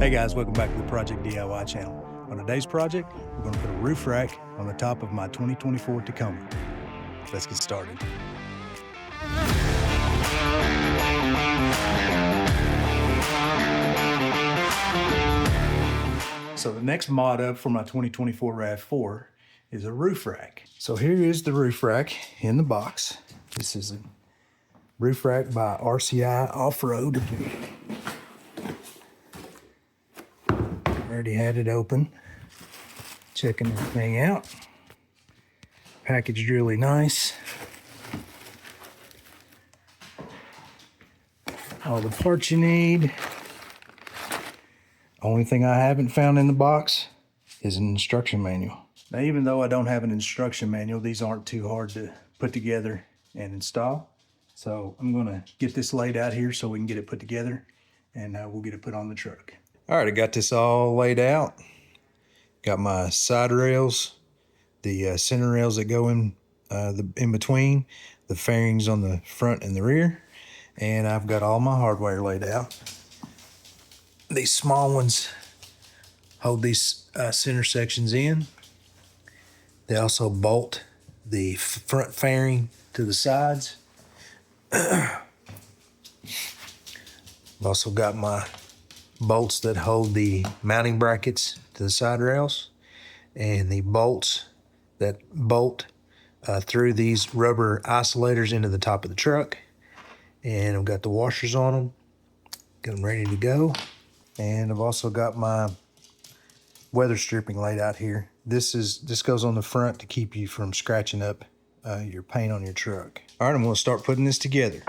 Hey guys, welcome back to the Project DIY channel. On today's project, we're going to put a roof rack on the top of my 2024 Tacoma. Let's get started. So the next mod up for my 2024 RAV4 is a roof rack. So here is the roof rack in the box. This is a roof rack by RCI Offroad. Already had it open, checking everything out. Packaged really nice. All the parts you need. Only thing I haven't found in the box is an instruction manual. Now, even though I don't have an instruction manual, these aren't too hard to put together and install. So I'm gonna get this laid out here so we can get it put together, and we'll get it put on the truck. All right, I got this all laid out. Got my side rails, the center rails that go in between, the fairings on the front and the rear, and I've got all my hardware laid out. These small ones hold these center sections in. They also bolt the front fairing to the sides. I've also got my bolts that hold the mounting brackets to the side rails, and the bolts that bolt through these rubber isolators into the top of the truck. And I've got the washers on them, got them ready to go. And I've also got my weather stripping laid out here. This goes on the front to keep you from scratching up your paint on your truck. All right, I'm gonna start putting this together.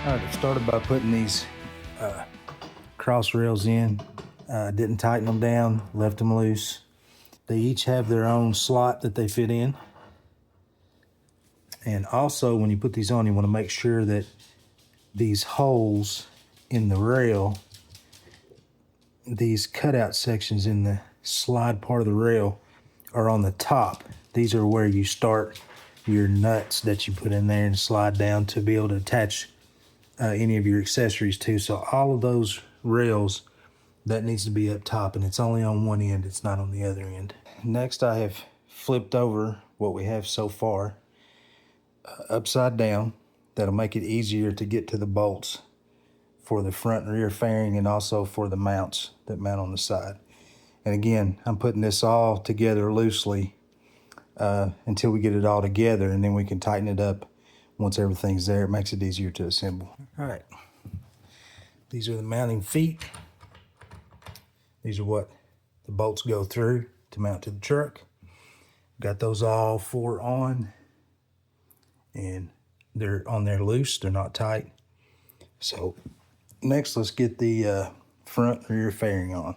All right, I started by putting these cross rails in. Didn't tighten them down, left them loose. They each have their own slot that they fit in. And also, when you put these on, you want to make sure that these holes in the rail, these cutout sections in the slide part of the rail, are on the top. These are where you start your nuts that you put in there and slide down to be able to attach any of your accessories to. So all of those rails, that needs to be up top, and it's only on one end, it's not on the other end. Next, I have flipped over what we have so far upside down. That'll make it easier to get to the bolts for the front and rear fairing and also for the mounts that mount on the side. And again, I'm putting this all together loosely until we get it all together, and then we can tighten it up once everything's there. It makes it easier to assemble. All right, these are the mounting feet. These are what the bolts go through to mount to the truck. Got those all 4 on, and they're on there loose, they're not tight. So next, let's get the front and rear fairing on.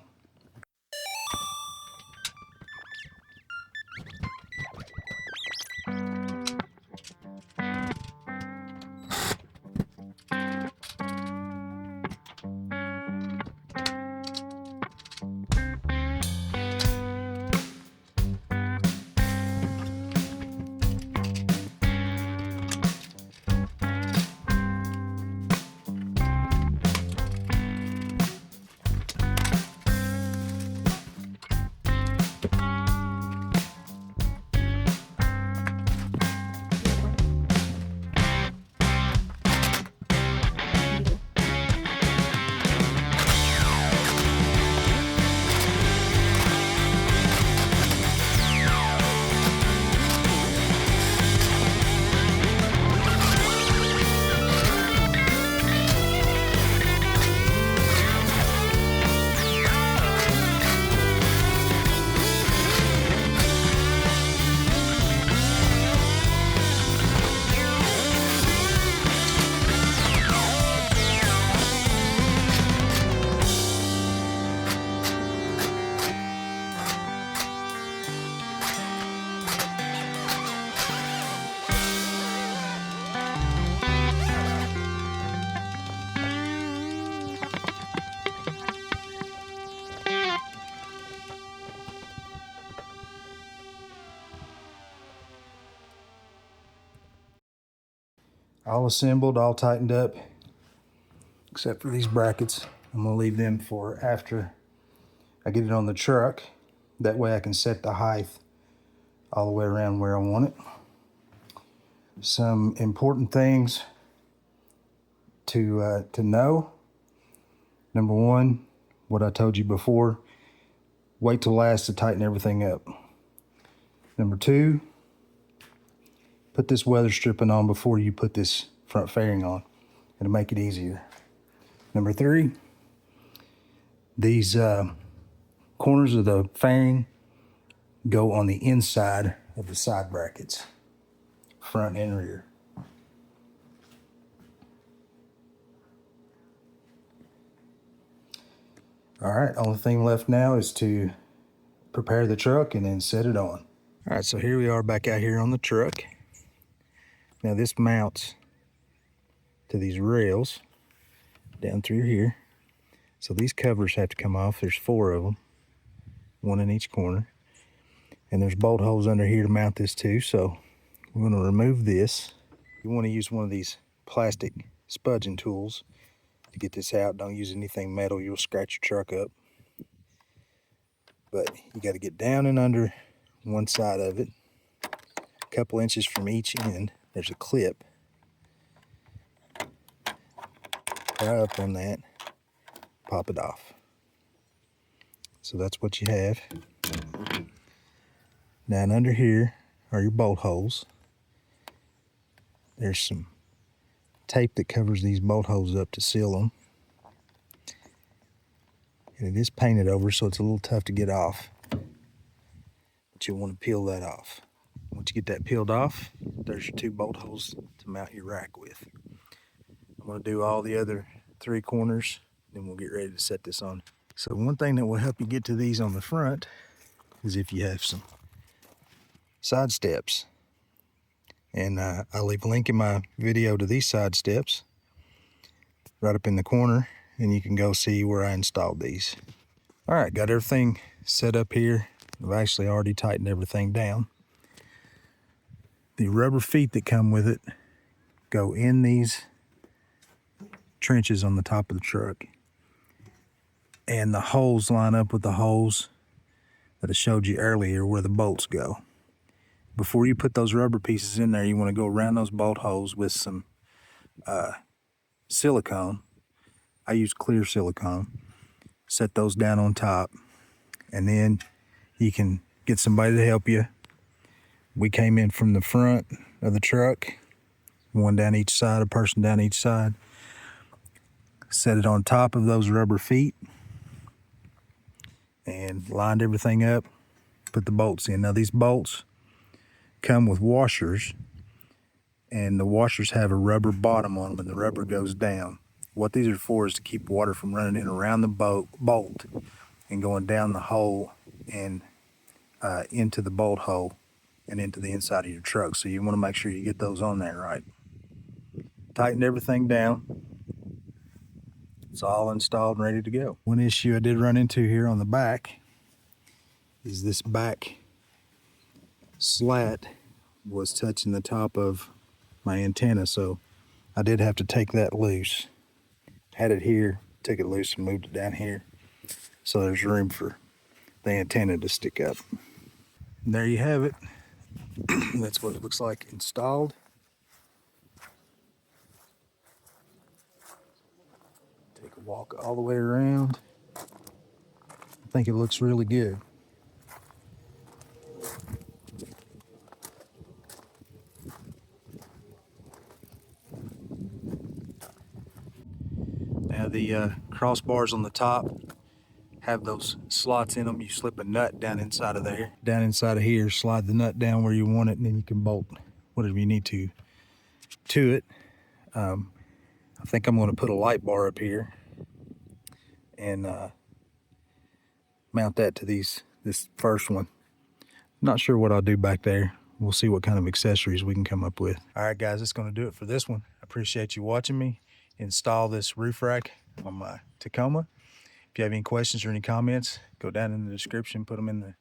All assembled, all tightened up, except for these brackets. I'm gonna leave them for after I get it on the truck. That way I can set the height all the way around where I want it. Some important things to know. Number one, what I told you before, wait till last to tighten everything up. Number two, put this weather stripping on before you put this front fairing on. It'll make it easier. Number three, these corners of the fairing go on the inside of the side brackets, front and rear. All right, only thing left now is to prepare the truck and then set it on. All right, so here we are back out here on the truck. Now this mounts to these rails down through here. So these covers have to come off. There's 4 of them, 1 in each corner. And there's bolt holes under here to mount this too. So we're gonna remove this. You wanna use one of these plastic spudging tools to get this out. Don't use anything metal, you'll scratch your truck up. But you gotta get down and under one side of it, a couple inches from each end. There's a clip. Pry up on that, pop it off. So that's what you have. Down under here are your bolt holes. There's some tape that covers these bolt holes up to seal them. And it is painted over, so it's a little tough to get off. But you'll want to peel that off. Once you get that peeled off, there's your 2 bolt holes to mount your rack with. I'm going to do all the other 3 corners, then we'll get ready to set this on. So one thing that will help you get to these on the front is if you have some side steps. And I'll leave a link in my video to these side steps right up in the corner, and you can go see where I installed these. All right, got everything set up here. I've actually already tightened everything down. The rubber feet that come with it go in these trenches on the top of the truck. And the holes line up with the holes that I showed you earlier where the bolts go. Before you put those rubber pieces in there, you want to go around those bolt holes with some silicone. I use clear silicone. Set those down on top, and then you can get somebody to help you. We came in from the front of the truck, one down each side, a person down each side. Set it on top of those rubber feet and lined everything up, put the bolts in. Now these bolts come with washers, and the washers have a rubber bottom on them, and the rubber goes down. What these are for is to keep water from running in around the bolt and going down the hole and into the bolt hole and into the inside of your truck. So you want to make sure you get those on there right. Tighten everything down. It's all installed and ready to go. One issue I did run into here on the back is this back slat was touching the top of my antenna, so I did have to take that loose. Had it here, took it loose and moved it down here, so there's room for the antenna to stick up. And there you have it. That's what it looks like installed. Take a walk all the way around. I think it looks really good. Now the crossbars on the top have those slots in them. You slip a nut down inside of there. Down inside of here, slide the nut down where you want it, and then you can bolt whatever you need to it. I think I'm going to put a light bar up here and mount that to this first one. Not sure what I'll do back there. We'll see what kind of accessories we can come up with. All right, guys, that's going to do it for this one. I appreciate you watching me install this roof rack on my Tacoma. If you have any questions or any comments, go down in the description, put them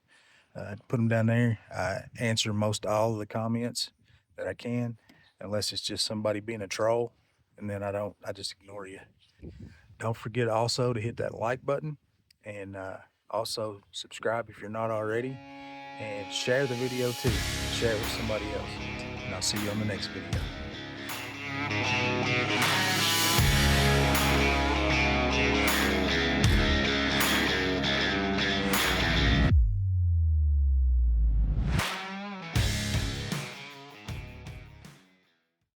down there. I answer most all of the comments that I can, unless it's just somebody being a troll, and then I just ignore you. Don't forget also to hit that like button, and also subscribe if you're not already, and share the video too. Share it with somebody else, and I'll see you on the next video.